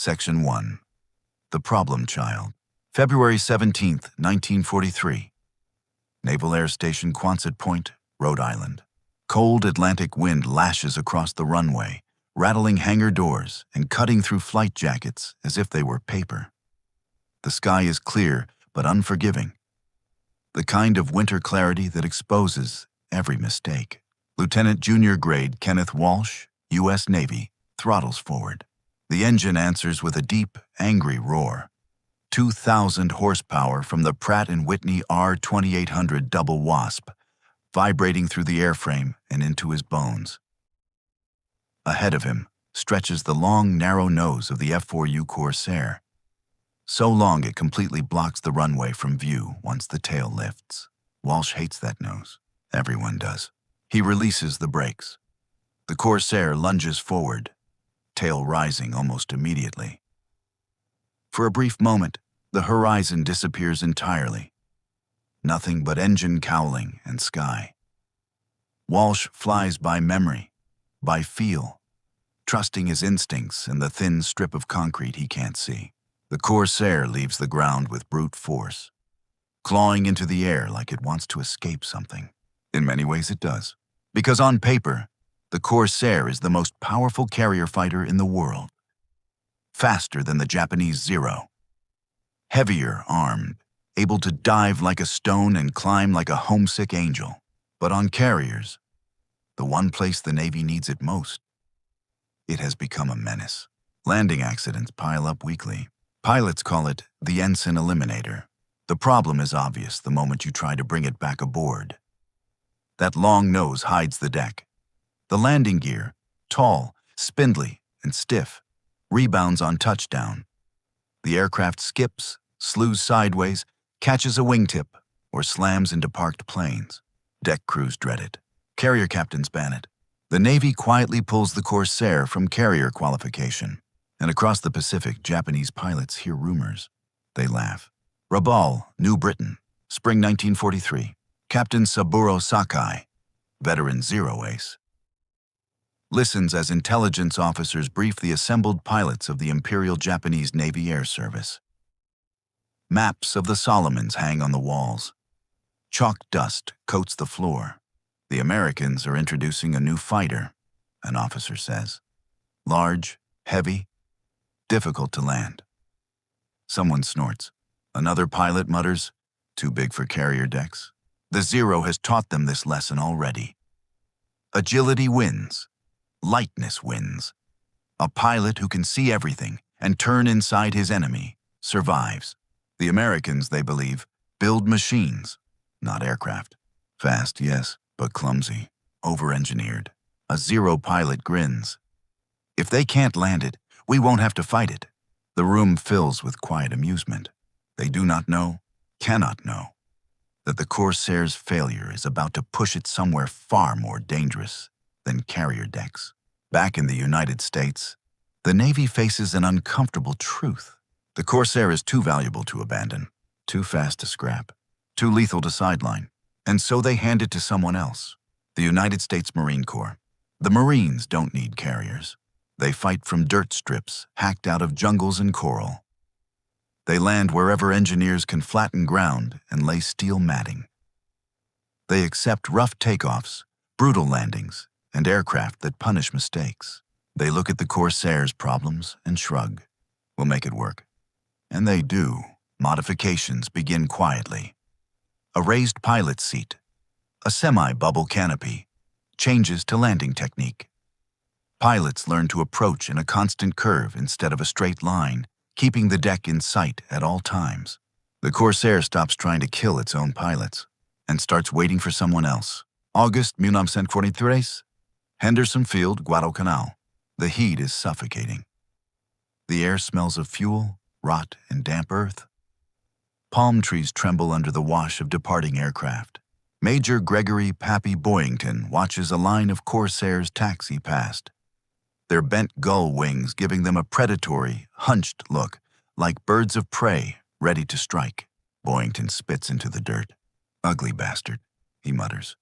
Section 1. The Problem Child. February 17, 1943. Naval Air Station Quonset Point, Rhode Island. Cold Atlantic wind lashes across the runway, rattling hangar doors and cutting through flight jackets as if they were paper. The sky is clear but unforgiving, the kind of winter clarity that exposes every mistake. Lieutenant Junior Grade Kenneth Walsh, U.S. Navy, throttles forward. The engine answers with a deep, angry roar. 2,000 horsepower from the Pratt & Whitney R2800 Double Wasp, vibrating through the airframe and into his bones. Ahead of him stretches the long, narrow nose of the FU Corsair. So long it completely blocks the runway from view once the tail lifts. Walsh hates that nose. Everyone does. He releases the brakes. The Corsair lunges forward, tail rising almost immediately. For a brief moment, the horizon disappears entirely. Nothing but engine cowling and sky. Walsh flies by memory, by feel, trusting his instincts and the thin strip of concrete he can't see. The Corsair leaves the ground with brute force, clawing into the air like it wants to escape something. In many ways it does, because on paper, the Corsair is the most powerful carrier fighter in the world. Faster than the Japanese Zero. Heavier armed, able to dive like a stone and climb like a homesick angel. But on carriers, the one place the Navy needs it most, it has become a menace. Landing accidents pile up weekly. Pilots call it the ensign eliminator. The problem is obvious the moment you try to bring it back aboard. That long nose hides the deck. The landing gear, tall, spindly, and stiff, rebounds on touchdown. The aircraft skips, slews sideways, catches a wingtip, or slams into parked planes. Deck crews dread it. Carrier captains ban it. The Navy quietly pulls the Corsair from carrier qualification. And across the Pacific, Japanese pilots hear rumors. They laugh. Rabaul, New Britain, spring 1943. Captain Saburo Sakai, veteran Zero Ace, listens as intelligence officers brief the assembled pilots of the Imperial Japanese Navy Air Service. Maps of the Solomons hang on the walls. Chalk dust coats the floor. The Americans are introducing a new fighter, an officer says. Large, heavy, difficult to land. Someone snorts. Another pilot mutters, too big for carrier decks. The Zero has taught them this lesson already. Agility wins. Lightness wins. A pilot who can see everything and turn inside his enemy survives. The Americans, they believe, build machines, not aircraft. Fast, yes, but clumsy, over-engineered. A Zero pilot grins. If they can't land it, we won't have to fight it. The room fills with quiet amusement. They do not know, cannot know, that the Corsair's failure is about to push it somewhere far more dangerous than carrier decks. Back in the United States, the Navy faces an uncomfortable truth. The Corsair is too valuable to abandon, too fast to scrap, too lethal to sideline, and so they hand it to someone else. The United States Marine Corps. The Marines don't need carriers. They fight from dirt strips hacked out of jungles and coral. They land wherever engineers can flatten ground and lay steel matting. They accept rough takeoffs, brutal landings, and aircraft that punish mistakes. They look at the Corsair's problems and shrug. We'll make it work. And they do. Modifications begin quietly. A raised pilot's seat, a semi-bubble canopy, changes to landing technique. Pilots learn to approach in a constant curve instead of a straight line, keeping the deck in sight at all times. The Corsair stops trying to kill its own pilots and starts waiting for someone else. August 1943, Henderson Field, Guadalcanal. The heat is suffocating. The air smells of fuel, rot, and damp earth. Palm trees tremble under the wash of departing aircraft. Major Gregory Pappy Boyington watches a line of Corsairs taxi past, their bent gull wings giving them a predatory, hunched look, like birds of prey ready to strike. Boyington spits into the dirt. Ugly bastard, he mutters.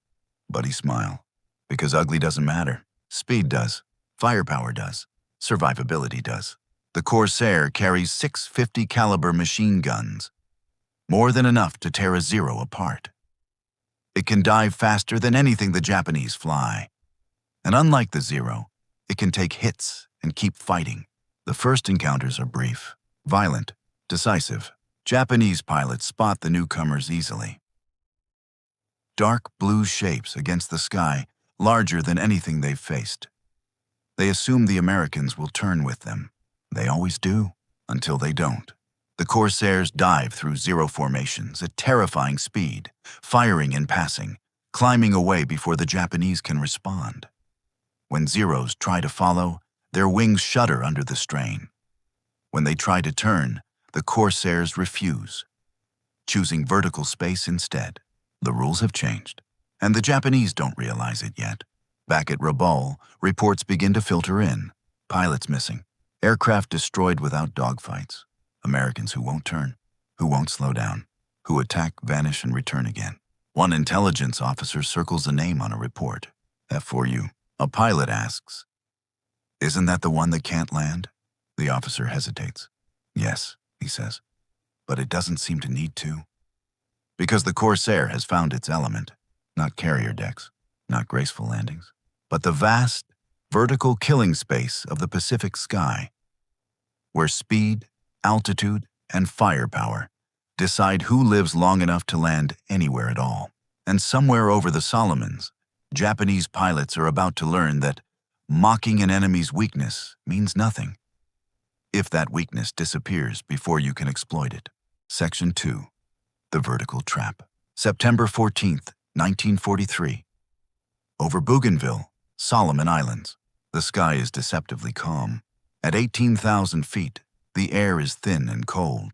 But he smiles, because ugly doesn't matter. Speed does. Firepower does. Survivability does. The Corsair carries 650 caliber machine guns, more than enough to tear a Zero apart. It can dive faster than anything the Japanese fly. And unlike the Zero, it can take hits and keep fighting. The first encounters are brief, violent, decisive. Japanese pilots spot the newcomers easily. Dark blue shapes against the sky, larger than anything they've faced. They assume the Americans will turn with them. They always do, until they don't. The Corsairs dive through Zero formations at terrifying speed, firing and passing, climbing away before the Japanese can respond. When Zeros try to follow, their wings shudder under the strain. When they try to turn, the Corsairs refuse, choosing vertical space instead. The rules have changed, and the Japanese don't realize it yet. Back at Rabaul, reports begin to filter in. Pilots missing, aircraft destroyed without dogfights, Americans who won't turn, who won't slow down, who attack, vanish, and return again. One intelligence officer circles a name on a report. F4U. A pilot asks, "Isn't that the one that can't land?" The officer hesitates. "Yes," he says, "but it doesn't seem to need to." Because the Corsair has found its element, not carrier decks, not graceful landings, but the vast, vertical killing space of the Pacific sky, where speed, altitude, and firepower decide who lives long enough to land anywhere at all. And somewhere over the Solomons, Japanese pilots are about to learn that mocking an enemy's weakness means nothing, if that weakness disappears before you can exploit it. Section 2. The Vertical Trap. September 14th, 1943. Over Bougainville, Solomon Islands, the sky is deceptively calm. At 18,000 feet, the air is thin and cold.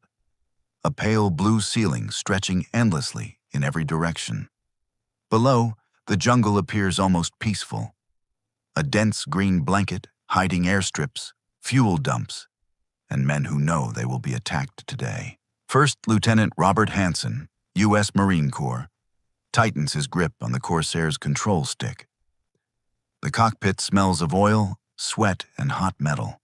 A pale blue ceiling stretching endlessly in every direction. Below, the jungle appears almost peaceful. A dense green blanket hiding airstrips, fuel dumps, and men who know they will be attacked today. First Lieutenant Robert Hansen, U.S. Marine Corps, tightens his grip on the Corsair's control stick. The cockpit smells of oil, sweat, and hot metal.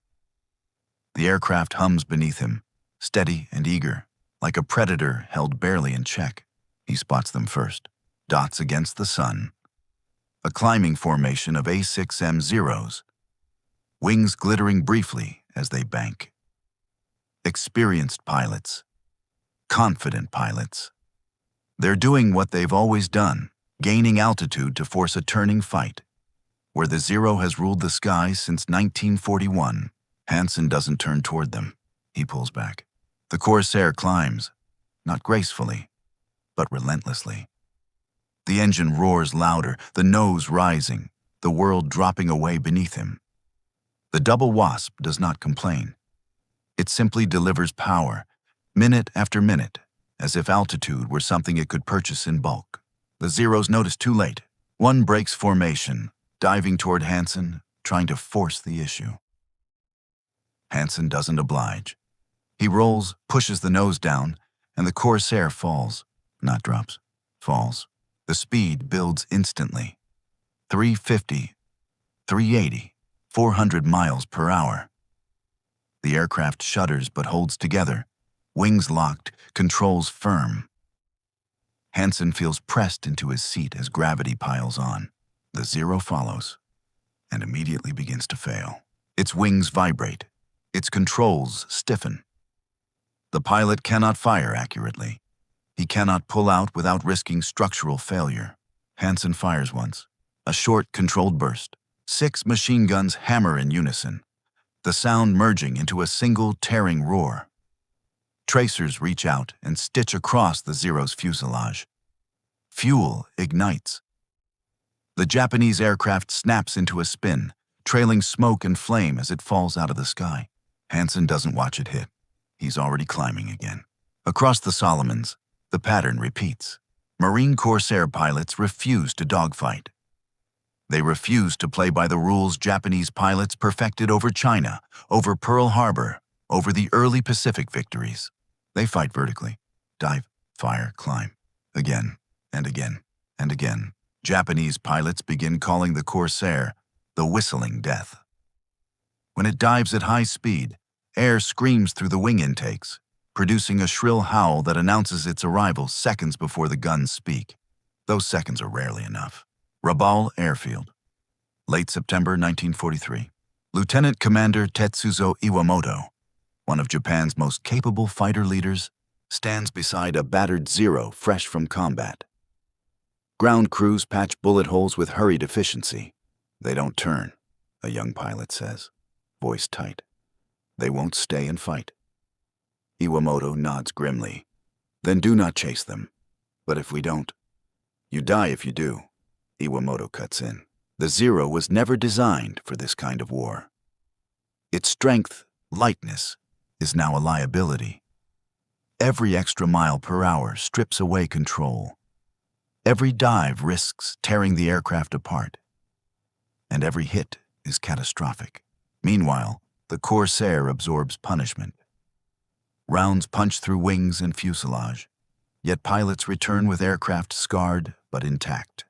The aircraft hums beneath him, steady and eager, like a predator held barely in check. He spots them first, dots against the sun. A climbing formation of A6M Zeros, wings glittering briefly as they bank. Experienced pilots, confident pilots. They're doing what they've always done, gaining altitude to force a turning fight. Where the Zero has ruled the skies since 1941, Hansen doesn't turn toward them. He pulls back. The Corsair climbs, not gracefully, but relentlessly. The engine roars louder, the nose rising, the world dropping away beneath him. The double Wasp does not complain. It simply delivers power, minute after minute, as if altitude were something it could purchase in bulk. The Zeros notice too late. One breaks formation, diving toward Hansen, trying to force the issue. Hansen doesn't oblige. He rolls, pushes the nose down, and the Corsair falls, not drops, falls. The speed builds instantly. 350, 380, 400 miles per hour. The aircraft shudders but holds together, wings locked, controls firm. Hansen feels pressed into his seat as gravity piles on. The Zero follows, and immediately begins to fail. Its wings vibrate, its controls stiffen. The pilot cannot fire accurately. He cannot pull out without risking structural failure. Hansen fires once, a short, controlled burst. 6 machine guns hammer in unison, the sound merging into a single tearing roar. Tracers reach out and stitch across the Zero's fuselage. Fuel ignites. The Japanese aircraft snaps into a spin, trailing smoke and flame as it falls out of the sky. Hansen doesn't watch it hit. He's already climbing again. Across the Solomons, the pattern repeats. Marine Corsair pilots refuse to dogfight. They refuse to play by the rules Japanese pilots perfected over China, over Pearl Harbor, over the early Pacific victories. They fight vertically, dive, fire, climb, again and again and again. Japanese pilots begin calling the Corsair the whistling death. When it dives at high speed, air screams through the wing intakes, producing a shrill howl that announces its arrival seconds before the guns speak. Those seconds are rarely enough. Rabaul Airfield, late September 1943. Lieutenant Commander Tetsuzo Iwamoto, one of Japan's most capable fighter leaders, stands beside a battered Zero fresh from combat. Ground crews patch bullet holes with hurried efficiency. They don't turn, a young pilot says, voice tight. They won't stay and fight. Iwamoto nods grimly. Then do not chase them. But if we don't, you die if you do. Iwamoto cuts in. The Zero was never designed for this kind of war. Its strength, lightness, is now a liability. Every extra mile per hour strips away control. Every dive risks tearing the aircraft apart. And every hit is catastrophic. Meanwhile, the Corsair absorbs punishment. Rounds punch through wings and fuselage, yet pilots return with aircraft scarred but intact.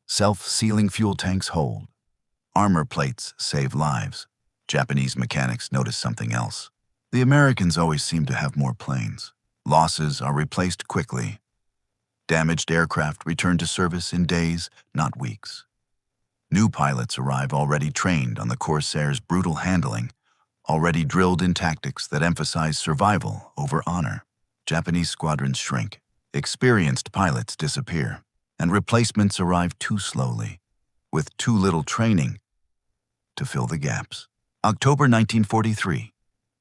Self-sealing fuel tanks hold. Armor plates save lives. Japanese mechanics notice something else. The Americans always seem to have more planes. Losses are replaced quickly. Damaged aircraft return to service in days, not weeks. New pilots arrive already trained on the Corsair's brutal handling, already drilled in tactics that emphasize survival over honor. Japanese squadrons shrink. Experienced pilots disappear, and replacements arrive too slowly, with too little training to fill the gaps. October 1943,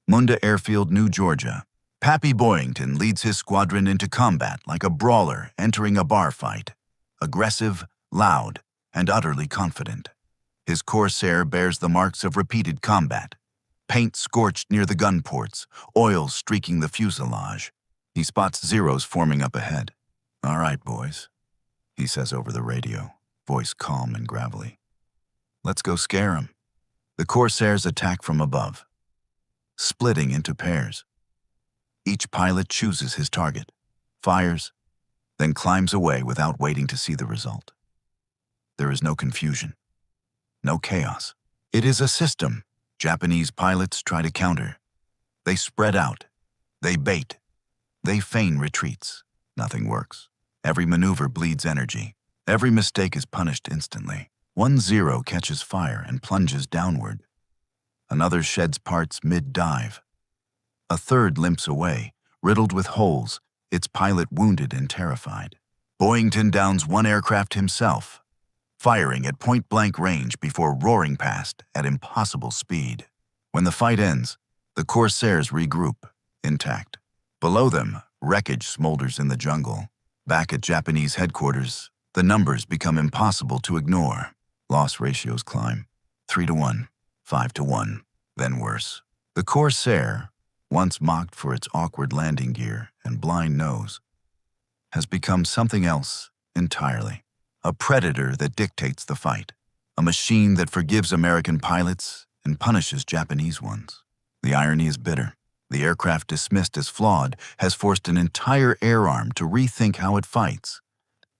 Munda Airfield, New Georgia. Pappy Boyington leads his squadron into combat like a brawler entering a bar fight, aggressive, loud, and utterly confident. His Corsair bears the marks of repeated combat, paint scorched near the gun ports, oil streaking the fuselage. He spots Zeros forming up ahead. "All right, boys," he says over the radio, voice calm and gravelly. "Let's go scare 'em." The Corsairs attack from above, splitting into pairs. Each pilot chooses his target, fires, then climbs away without waiting to see the result. There is no confusion, no chaos. It is a system Japanese pilots try to counter. They spread out, they bait, they feign retreats. Nothing works. Every maneuver bleeds energy. Every mistake is punished instantly. One Zero catches fire and plunges downward. Another sheds parts mid-dive. A third limps away, riddled with holes, its pilot wounded and terrified. Boyington downs one aircraft himself, firing at point-blank range before roaring past at impossible speed. When the fight ends, the Corsairs regroup, intact. Below them, wreckage smolders in the jungle. Back at Japanese headquarters, the numbers become impossible to ignore. Loss ratios climb. 3-1, 5-1, then worse. The Corsair, once mocked for its awkward landing gear and blind nose, has become something else entirely. A predator that dictates the fight. A machine that forgives American pilots and punishes Japanese ones. The irony is bitter. The aircraft dismissed as flawed has forced an entire air arm to rethink how it fights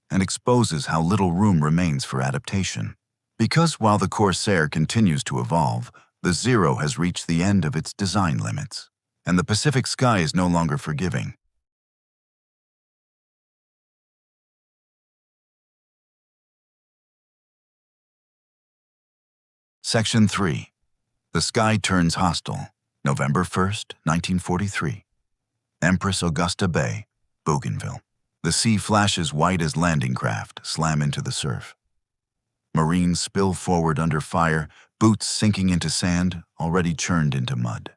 and exposes how little room remains for adaptation. Because while the Corsair continues to evolve, the Zero has reached the end of its design limits, and the Pacific sky is no longer forgiving. Section 3. The sky turns hostile. November 1st, 1943. Empress Augusta Bay, Bougainville. The sea flashes white as landing craft slam into the surf. Marines spill forward under fire, boots sinking into sand already churned into mud.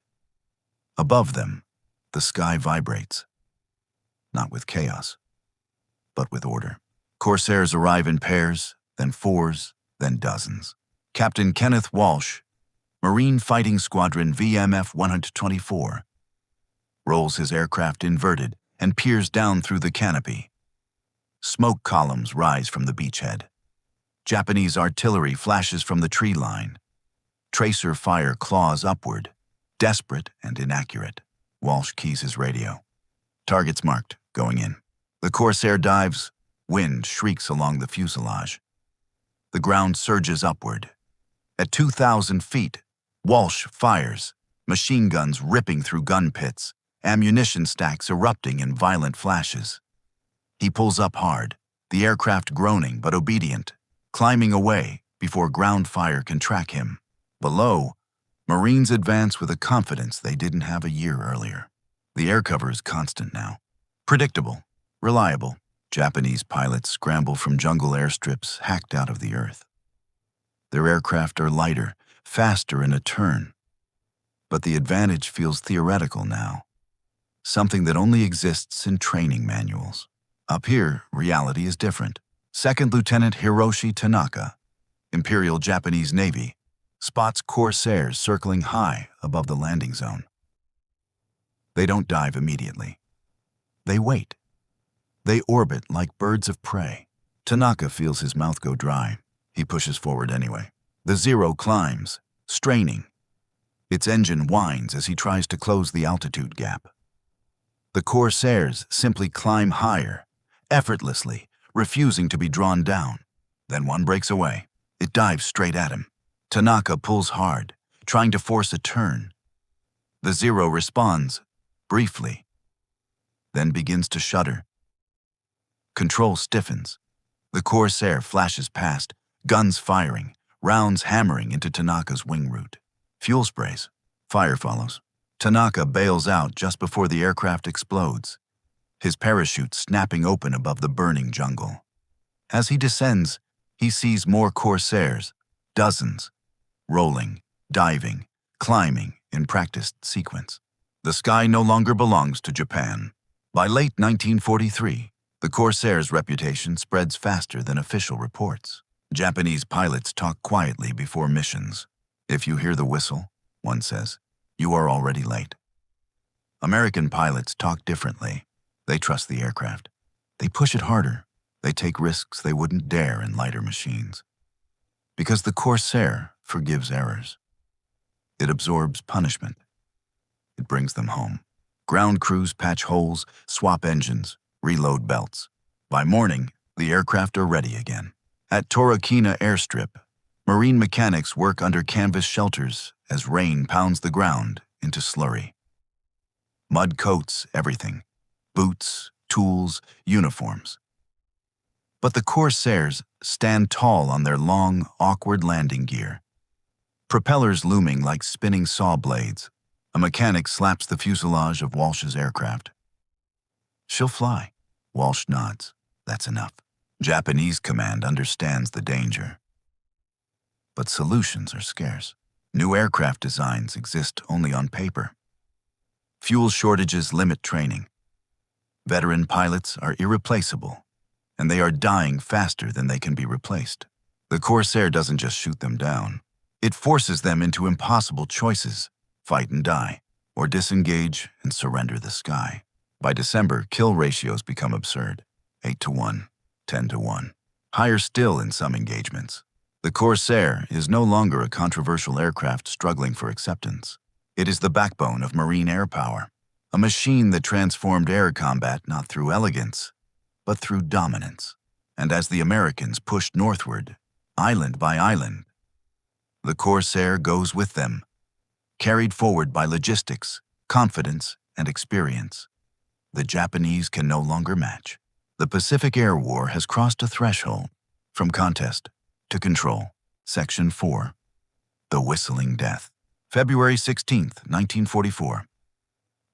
Above them, the sky vibrates. Not with chaos, but with order. Corsairs arrive in pairs, then fours, then dozens. Captain Kenneth Walsh, Marine Fighting Squadron VMF 124, rolls his aircraft inverted and peers down through the canopy. Smoke columns rise from the beachhead. Japanese artillery flashes from the tree line. Tracer fire claws upward, desperate and inaccurate. Walsh keys his radio. Targets marked, going in. The Corsair dives, wind shrieks along the fuselage. The ground surges upward. At 2,000 feet, Walsh fires, machine guns ripping through gun pits, ammunition stacks erupting in violent flashes. He pulls up hard, the aircraft groaning but obedient, climbing away before ground fire can track him. Below, Marines advance with a confidence they didn't have a year earlier. The air cover is constant now. Predictable, reliable. Japanese pilots scramble from jungle airstrips hacked out of the earth. Their aircraft are lighter, faster in a turn. But the advantage feels theoretical now, something that only exists in training manuals. Up here, reality is different. Second Lieutenant Hiroshi Tanaka, Imperial Japanese Navy, spots Corsairs circling high above the landing zone. They don't dive immediately. They wait. They orbit like birds of prey. Tanaka feels his mouth go dry. He pushes forward anyway. The Zero climbs, straining. Its engine whines as he tries to close the altitude gap. The Corsairs simply climb higher, effortlessly, refusing to be drawn down. Then one breaks away. It dives straight at him. Tanaka pulls hard, trying to force a turn. The Zero responds, briefly, then begins to shudder. Control stiffens. The Corsair flashes past, guns firing, rounds hammering into Tanaka's wing root. Fuel sprays. Fire follows. Tanaka bails out just before the aircraft explodes, his parachute snapping open above the burning jungle. As he descends, he sees more Corsairs, dozens, rolling, diving, climbing in practiced sequence. The sky no longer belongs to Japan. By late 1943, the Corsair's reputation spreads faster than official reports. Japanese pilots talk quietly before missions. If you hear the whistle, one says, you are already late. American pilots talk differently. They trust the aircraft. They push it harder. They take risks they wouldn't dare in lighter machines. Because the Corsair forgives errors. It absorbs punishment. It brings them home. Ground crews patch holes, swap engines, reload belts. By morning, the aircraft are ready again. At Torakina Airstrip, Marine mechanics work under canvas shelters as rain pounds the ground into slurry. Mud coats everything: boots, tools, uniforms. But the Corsairs stand tall on their long, awkward landing gear. Propellers looming like spinning saw blades. A mechanic slaps the fuselage of Walsh's aircraft. She'll fly. Walsh nods. That's enough. Japanese command understands the danger. But solutions are scarce. New aircraft designs exist only on paper. Fuel shortages limit training. Veteran pilots are irreplaceable, and they are dying faster than they can be replaced. The Corsair doesn't just shoot them down. It forces them into impossible choices: fight and die, or disengage and surrender the sky. By December, kill ratios become absurd: 8-1, 10-1. Higher still in some engagements. The Corsair is no longer a controversial aircraft struggling for acceptance. It is the backbone of Marine air power, a machine that transformed air combat not through elegance, but through dominance. And as the Americans pushed northward, island by island, the Corsair goes with them, carried forward by logistics, confidence, and experience the Japanese can no longer match. The Pacific Air War has crossed a threshold from contest to control. Section 4. The Whistling Death. February 16, 1944.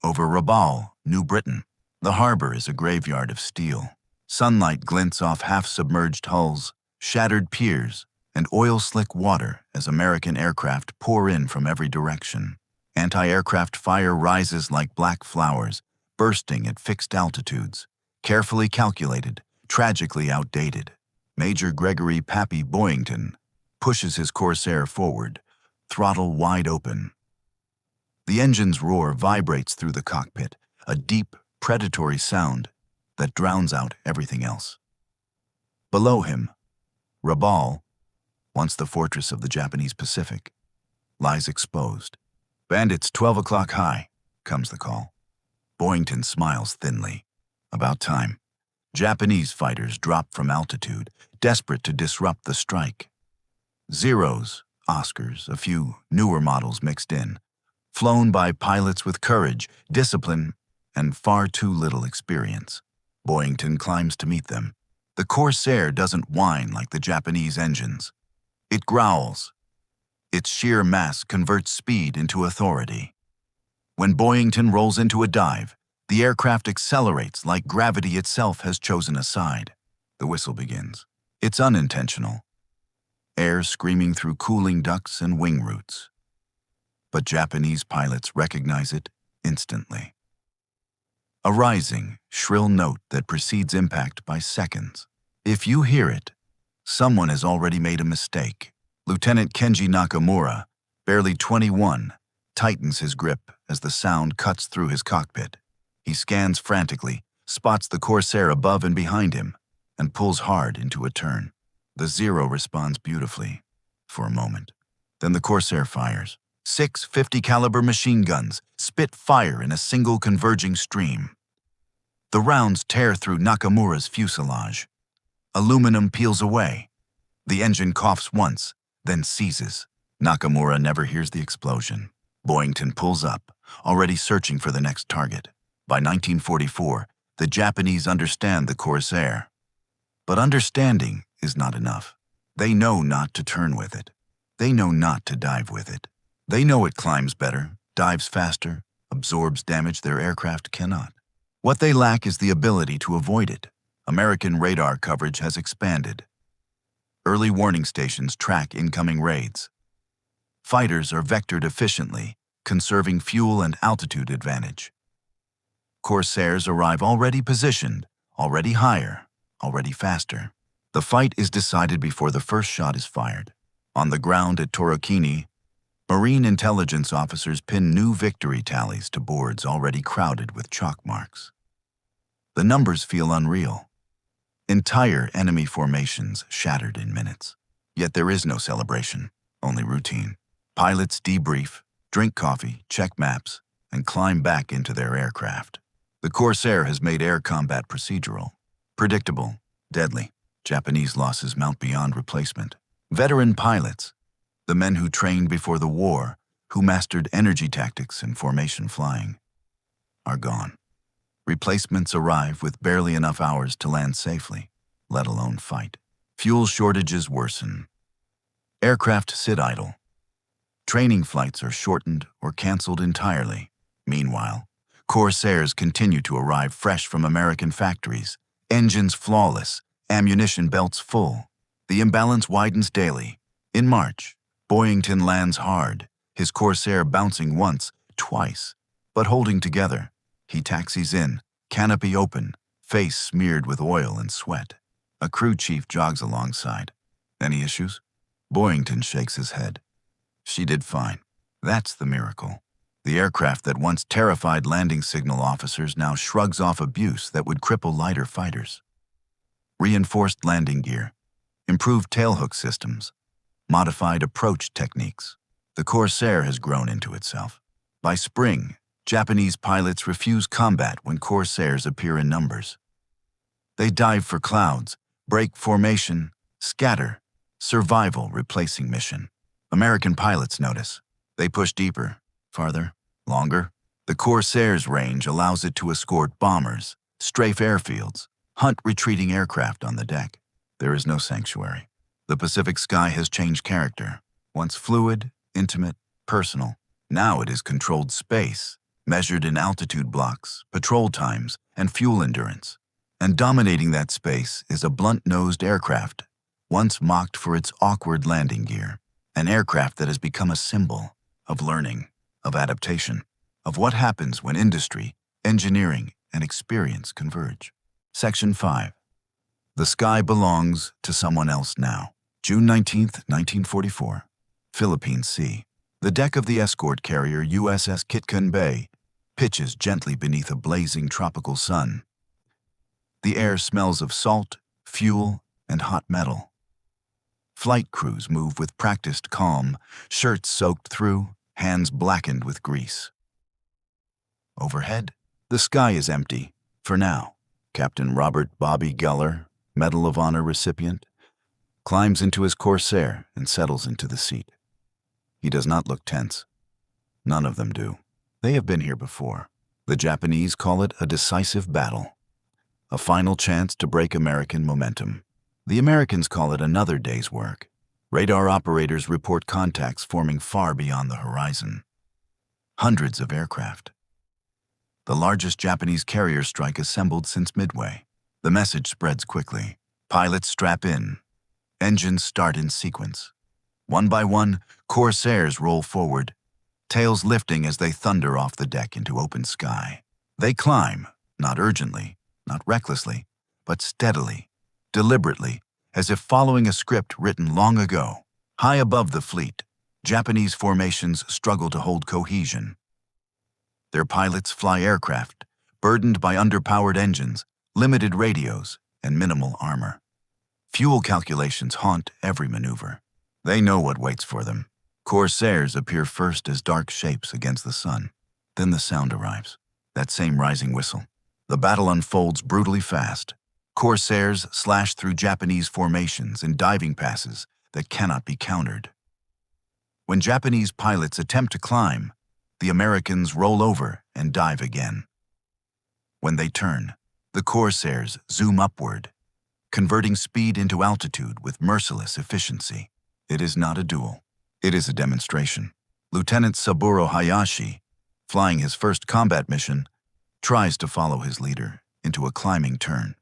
Over Rabaul, New Britain, the harbor is a graveyard of steel. Sunlight glints off half-submerged hulls, shattered piers, and oil-slick water as American aircraft pour in from every direction. Anti-aircraft fire rises like black flowers, bursting at fixed altitudes, carefully calculated, tragically outdated. Major Gregory "Pappy" Boyington pushes his Corsair forward, throttle wide open. The engine's roar vibrates through the cockpit, a deep, predatory sound that drowns out everything else. Below him, Rabaul, once the fortress of the Japanese Pacific, lies exposed. "Bandits 12 o'clock high," comes the call. Boyington smiles thinly. About time. Japanese fighters drop from altitude, desperate to disrupt the strike. Zeros, Oscars, a few newer models mixed in, flown by pilots with courage, discipline, and far too little experience. Boyington climbs to meet them. The Corsair doesn't whine like the Japanese engines. It growls. Its sheer mass converts speed into authority. When Boyington rolls into a dive, the aircraft accelerates like gravity itself has chosen a side. The whistle begins. It's unintentional. Air screaming through cooling ducts and wing roots. But Japanese pilots recognize it instantly. A rising, shrill note that precedes impact by seconds. If you hear it, someone has already made a mistake. Lieutenant Kenji Nakamura, barely 21, tightens his grip as the sound cuts through his cockpit. He scans frantically, spots the Corsair above and behind him, and pulls hard into a turn. The Zero responds beautifully, for a moment. Then the Corsair fires. 6 50-caliber machine guns spit fire in a single converging stream. The rounds tear through Nakamura's fuselage. Aluminum peels away. The engine coughs once, then seizes. Nakamura never hears the explosion. Boyington pulls up, already searching for the next target. By 1944, the Japanese understand the Corsair. But understanding is not enough. They know not to turn with it. They know not to dive with it. They know it climbs better, dives faster, absorbs damage their aircraft cannot. What they lack is the ability to avoid it. American radar coverage has expanded. Early warning stations track incoming raids. Fighters are vectored efficiently, conserving fuel and altitude advantage. Corsairs arrive already positioned, already higher, already faster. The fight is decided before the first shot is fired. On the ground at Torokini, Marine intelligence officers pin new victory tallies to boards already crowded with chalk marks. The numbers feel unreal. Entire enemy formations shattered in minutes. Yet there is no celebration, only routine. Pilots debrief, drink coffee, check maps, and climb back into their aircraft. The Corsair has made air combat procedural, predictable, deadly. Japanese losses mount beyond replacement. Veteran pilots, the men who trained before the war, who mastered energy tactics and formation flying, are gone. Replacements arrive with barely enough hours to land safely, let alone fight. Fuel shortages worsen. Aircraft sit idle. Training flights are shortened or canceled entirely. Meanwhile, Corsairs continue to arrive fresh from American factories, engines flawless, ammunition belts full. The imbalance widens daily. In March, Boyington lands hard, his Corsair bouncing once, twice, but holding together. He taxis in, canopy open, face smeared with oil and sweat. A crew chief jogs alongside. Any issues? Boyington shakes his head. She did fine. That's the miracle. The aircraft that once terrified landing signal officers now shrugs off abuse that would cripple lighter fighters. Reinforced landing gear, improved tailhook systems, modified approach techniques. The Corsair has grown into itself. By spring, Japanese pilots refuse combat when Corsairs appear in numbers. They dive for clouds, break formation, scatter, survival replacing mission. American pilots notice. They push deeper, farther, longer. The Corsair's range allows it to escort bombers, strafe airfields, hunt retreating aircraft on the deck. There is no sanctuary. The Pacific sky has changed character. Once fluid, intimate, personal, now it is controlled space, measured in altitude blocks, patrol times, and fuel endurance. And dominating that space is a blunt-nosed aircraft, once mocked for its awkward landing gear. An aircraft that has become a symbol of learning, of adaptation, of what happens when industry, engineering, and experience converge. Section 5. The sky belongs to someone else now. June 19, 1944. Philippine Sea. The deck of the escort carrier USS Kitcon Bay pitches gently beneath a blazing tropical sun. The air smells of salt, fuel, and hot metal. Flight crews move with practiced calm, shirts soaked through, hands blackened with grease. Overhead, the sky is empty, for now. Captain Robert Bobby Geller, Medal of Honor recipient, climbs into his Corsair and settles into the seat. He does not look tense. None of them do. They have been here before. The Japanese call it a decisive battle, a final chance to break American momentum. The Americans call it another day's work. Radar operators report contacts forming far beyond the horizon. Hundreds of aircraft. The largest Japanese carrier strike assembled since Midway. The message spreads quickly. Pilots strap in. Engines start in sequence. One by one, Corsairs roll forward, tails lifting as they thunder off the deck into open sky. They climb, not urgently, not recklessly, but steadily, deliberately, as if following a script written long ago. High above the fleet, Japanese formations struggle to hold cohesion. Their pilots fly aircraft, burdened by underpowered engines, limited radios, and minimal armor. Fuel calculations haunt every maneuver. They know what waits for them. Corsairs appear first as dark shapes against the sun. Then the sound arrives, that same rising whistle. The battle unfolds brutally fast. Corsairs slash through Japanese formations in diving passes that cannot be countered. When Japanese pilots attempt to climb, the Americans roll over and dive again. When they turn, the Corsairs zoom upward, converting speed into altitude with merciless efficiency. It is not a duel. It is a demonstration. Lieutenant Saburo Hayashi, flying his first combat mission, tries to follow his leader into a climbing turn.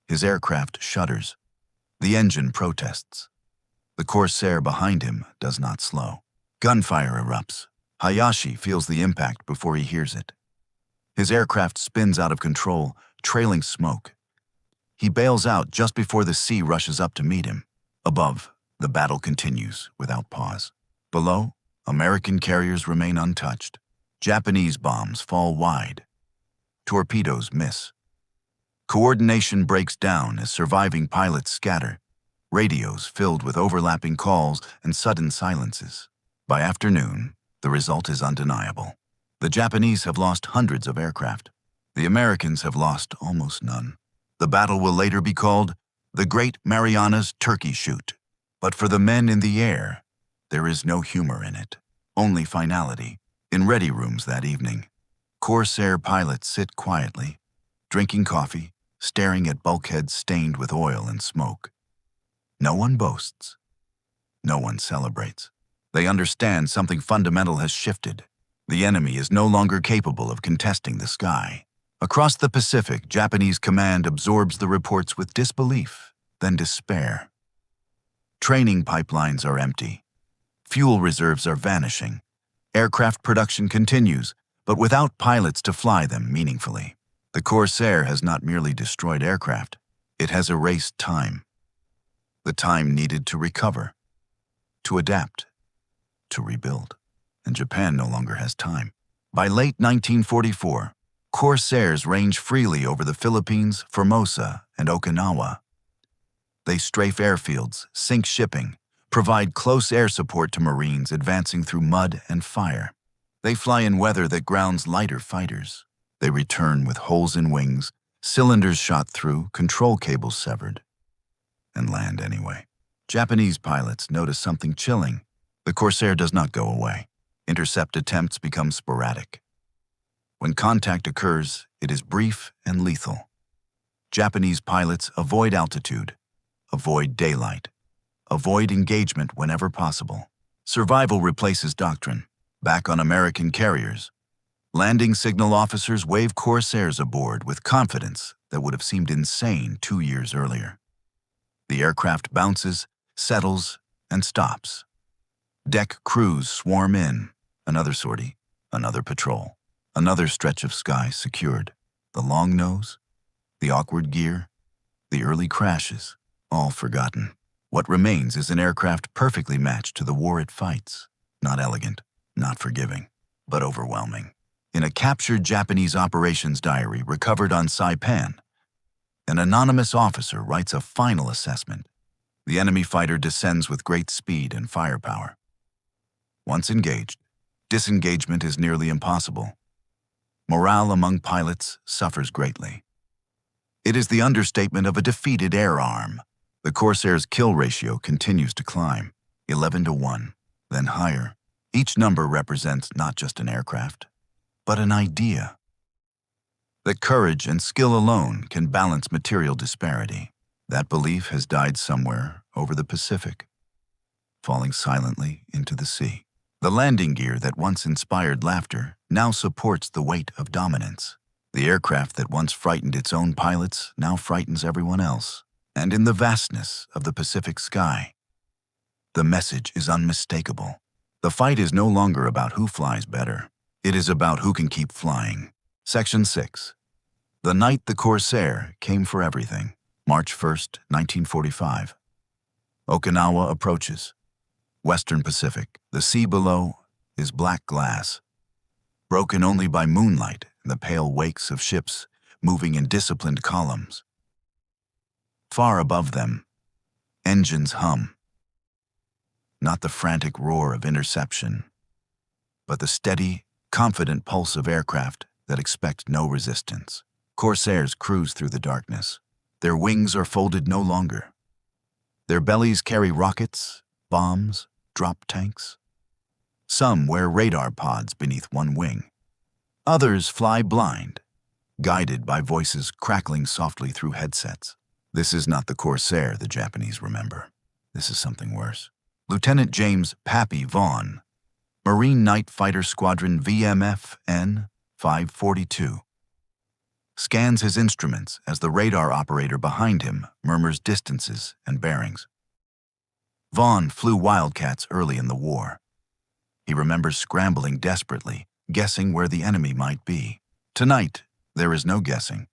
His aircraft shudders. The engine protests. The Corsair behind him does not slow. Gunfire erupts. Hayashi feels the impact before he hears it. His aircraft spins out of control, trailing smoke. He bails out just before the sea rushes up to meet him. Above, the battle continues without pause. Below, American carriers remain untouched. Japanese bombs fall wide. Torpedoes miss. Coordination breaks down as surviving pilots scatter, radios filled with overlapping calls and sudden silences. By afternoon, the result is undeniable. The Japanese have lost hundreds of aircraft. The Americans have lost almost none. The battle will later be called the Great Marianas Turkey Shoot. But for the men in the air, there is no humor in it, only finality. In ready rooms that evening, Corsair pilots sit quietly, drinking coffee, staring at bulkheads stained with oil and smoke. No one boasts. No one celebrates. They understand something fundamental has shifted. The enemy is no longer capable of contesting the sky. Across the Pacific, Japanese command absorbs the reports with disbelief, then despair. Training pipelines are empty. Fuel reserves are vanishing. Aircraft production continues, but without pilots to fly them meaningfully. The Corsair has not merely destroyed aircraft, it has erased time. The time needed to recover, to adapt, to rebuild. And Japan no longer has time. By late 1944, Corsairs range freely over the Philippines, Formosa, and Okinawa. They strafe airfields, sink shipping, provide close air support to Marines advancing through mud and fire. They fly in weather that grounds lighter fighters. They return with holes in wings, cylinders shot through, control cables severed, and land anyway. Japanese pilots notice something chilling. The Corsair does not go away. Intercept attempts become sporadic. When contact occurs, it is brief and lethal. Japanese pilots avoid altitude, avoid daylight, avoid engagement whenever possible. Survival replaces doctrine. Back on American carriers, landing signal officers wave Corsairs aboard with confidence that would have seemed insane 2 years earlier. The aircraft bounces, settles, and stops. Deck crews swarm in. Another sortie, another patrol, another stretch of sky secured. The long nose, the awkward gear, the early crashes, all forgotten. What remains is an aircraft perfectly matched to the war it fights. Not elegant, not forgiving, but overwhelming. In a captured Japanese operations diary recovered on Saipan, an anonymous officer writes a final assessment. The enemy fighter descends with great speed and firepower. Once engaged, disengagement is nearly impossible. Morale among pilots suffers greatly. It is the understatement of a defeated air arm. The Corsair's kill ratio continues to climb, 11-1, then higher, Each number represents not just an aircraft, but an idea. That courage and skill alone can balance material disparity. That belief has died somewhere over the Pacific, falling silently into the sea. The landing gear that once inspired laughter now supports the weight of dominance. The aircraft that once frightened its own pilots now frightens everyone else. And in the vastness of the Pacific sky, the message is unmistakable. The fight is no longer about who flies better. It is about who can keep flying. Section 6. The night the Corsair came for everything. March 1st, 1945. Okinawa approaches. Western Pacific. The sea below is black glass, broken only by moonlight and the pale wakes of ships moving in disciplined columns. Far above them, engines hum. Not the frantic roar of interception, but the steady, confident pulse of aircraft that expect no resistance. Corsairs cruise through the darkness. Their wings are folded no longer. Their bellies carry rockets, bombs, drop tanks. Some wear radar pods beneath one wing. Others fly blind, guided by voices crackling softly through headsets. This is not the Corsair the Japanese remember. This is something worse. Lieutenant James "Pappy" Vaughn, Marine Night Fighter Squadron VMF-N 542, scans his instruments as the radar operator behind him murmurs distances and bearings. Vaughn flew Wildcats early in the war. He remembers scrambling desperately, guessing where the enemy might be. Tonight, there is no guessing.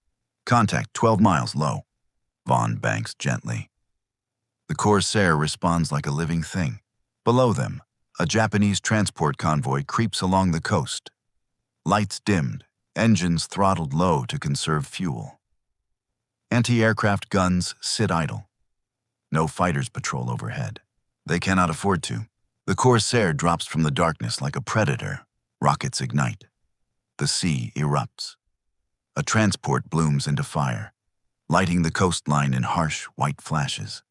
Contact 12 miles low. Vaughn banks gently. The Corsair responds like a living thing. Below them, a Japanese transport convoy creeps along the coast. Lights dimmed, engines throttled low to conserve fuel. Anti-aircraft guns sit idle. No fighters patrol overhead. They cannot afford to. The Corsair drops from the darkness like a predator. Rockets ignite. The sea erupts. A transport blooms into fire, lighting the coastline in harsh white flashes.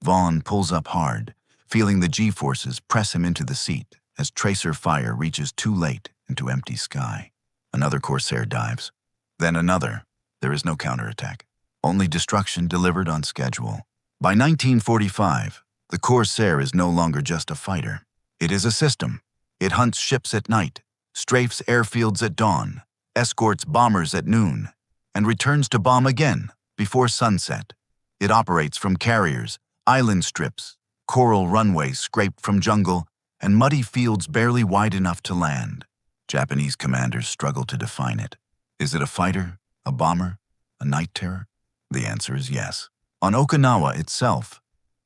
Vaughn pulls up hard, feeling the G-forces press him into the seat as tracer fire reaches too late into empty sky. Another Corsair dives. Then another. There is no counterattack. Only destruction delivered on schedule. By 1945, the Corsair is no longer just a fighter. It is a system. It hunts ships at night, strafes airfields at dawn, escorts bombers at noon, and returns to bomb again before sunset. It operates from carriers, island strips, coral runways scraped from jungle, and muddy fields barely wide enough to land. Japanese commanders struggle to define it. Is it a fighter, a bomber, a night terror? The answer is yes. On Okinawa itself,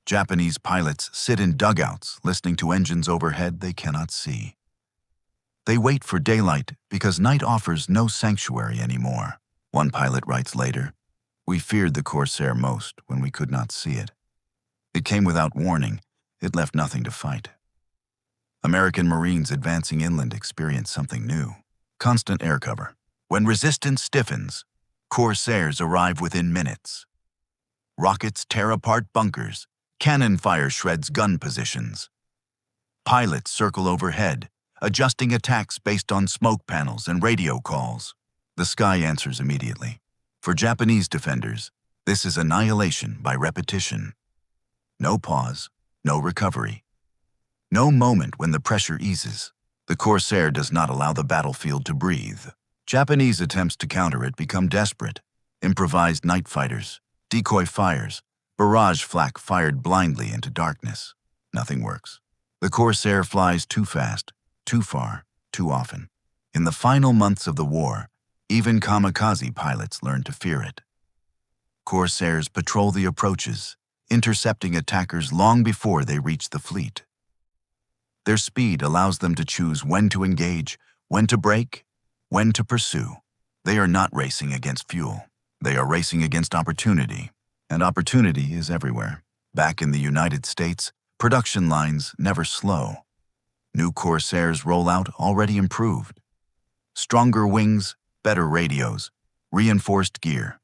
Japanese pilots sit in dugouts listening to engines overhead they cannot see. They wait for daylight because night offers no sanctuary anymore. One pilot writes later, "We feared the Corsair most when we could not see it. It came without warning. It left nothing to fight." American Marines advancing inland experience something new. Constant air cover. When resistance stiffens, Corsairs arrive within minutes. Rockets tear apart bunkers. Cannon fire shreds gun positions. Pilots circle overhead, adjusting attacks based on smoke panels and radio calls. The sky answers immediately. For Japanese defenders, this is annihilation by repetition. No pause, no recovery. No moment when the pressure eases. The Corsair does not allow the battlefield to breathe. Japanese attempts to counter it become desperate. Improvised night fighters, decoy fires, barrage flak fired blindly into darkness. Nothing works. The Corsair flies too fast, too far, too often. In the final months of the war, even kamikaze pilots learn to fear it. Corsairs patrol the approaches, intercepting attackers long before they reach the fleet. Their speed allows them to choose when to engage, when to brake, when to pursue. They are not racing against fuel. They are racing against opportunity. And opportunity is everywhere. Back in the United States, production lines never slow. New Corsairs roll out already improved. Stronger wings, better radios, reinforced gear.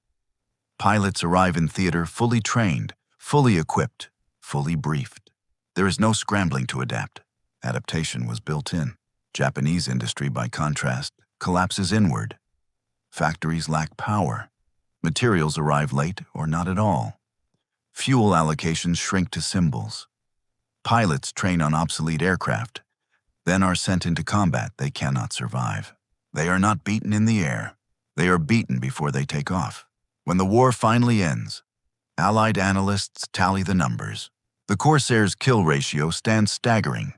Pilots arrive in theater fully trained, fully equipped, fully briefed. There is no scrambling to adapt. Adaptation was built in. Japanese industry, by contrast, collapses inward. Factories lack power. Materials arrive late or not at all. Fuel allocations shrink to symbols. Pilots train on obsolete aircraft, then are sent into combat they cannot survive. They are not beaten in the air. They are beaten before they take off. When the war finally ends, Allied analysts tally the numbers. The Corsair's kill ratio stands staggering,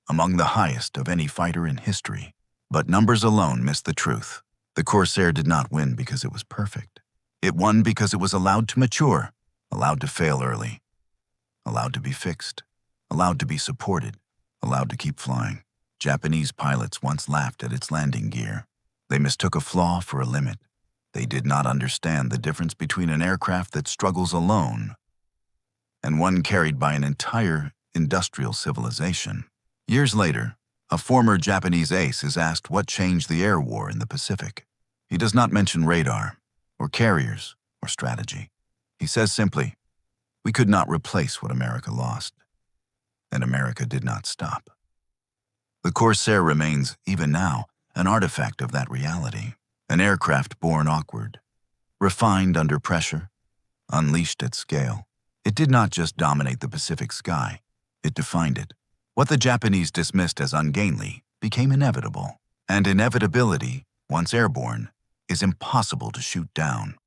among the highest of any fighter in history. But numbers alone miss the truth. The Corsair did not win because it was perfect. It won because it was allowed to mature, allowed to fail early, allowed to be fixed, allowed to be supported, allowed to keep flying. Japanese pilots once laughed at its landing gear. They mistook a flaw for a limit. They did not understand the difference between an aircraft that struggles alone and one carried by an entire industrial civilization. Years later, a former Japanese ace is asked what changed the air war in the Pacific. He does not mention radar, or carriers, or strategy. He says simply, "We could not replace what America lost, and America did not stop." The Corsair remains, even now, an artifact of that reality. An aircraft born awkward, refined under pressure, unleashed at scale. It did not just dominate the Pacific sky, it defined it. What the Japanese dismissed as ungainly became inevitable, and inevitability, once airborne, is impossible to shoot down.